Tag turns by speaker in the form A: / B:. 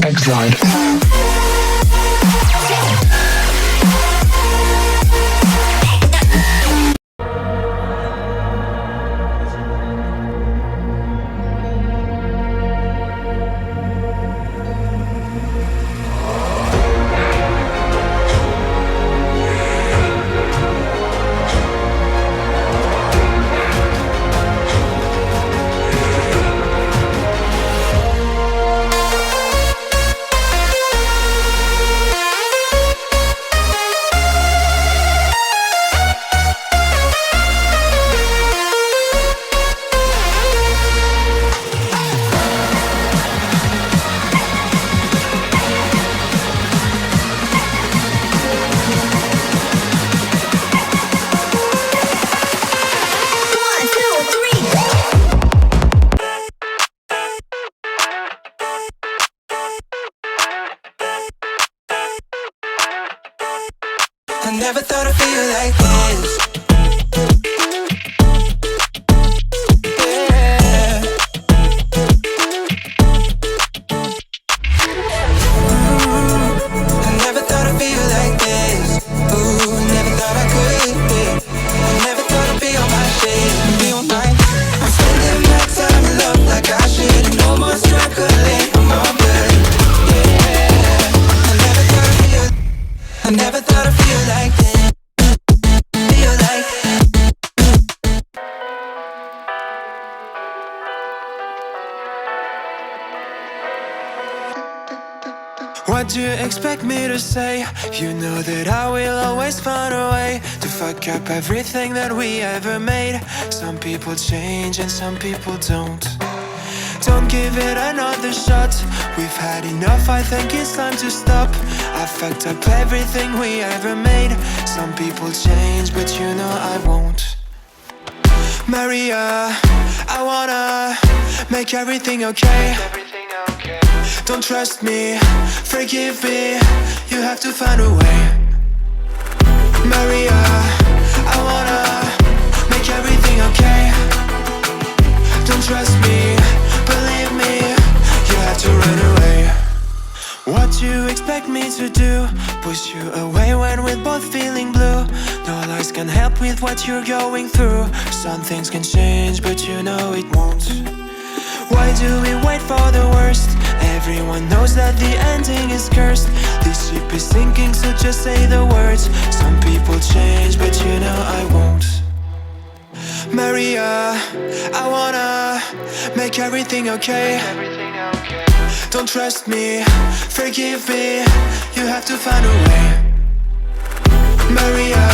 A: Exide.
B: I never thought I'd feel like this. Yeah. I never thought I'd feel like this. Ooh, never thought I could. Yeah. I never thought I'd be on my shit, be on my. I'm spending my time in love like I should. No more struggling, I'm all good. Yeah. I never thought I'd feel like this. What do you expect me to say? You know that I will always find a way to fuck up everything that we ever made. Some people change and some people don't. Don't give it another shot. We've had enough, I think it's time to stop. I fucked up everything we ever made. Some people change, but you know I won't. Maria, I wanna make everything okay. Don't trust me, forgive me, you have to find a way. Maria, I wanna make everything okay. Don't trust me, believe me, you have to run away. What do you expect me to do? Push you away when we're both feeling blue. No lies can help with what you're going through. Some things can change, but you know it won't. Why do we wait for the worst? Everyone knows that the ending is cursed. This ship is sinking, so just say the words. Some people change, but you know I won't. Maria, I wanna make everything okay. Don't trust me, forgive me, you have to find a way. Maria,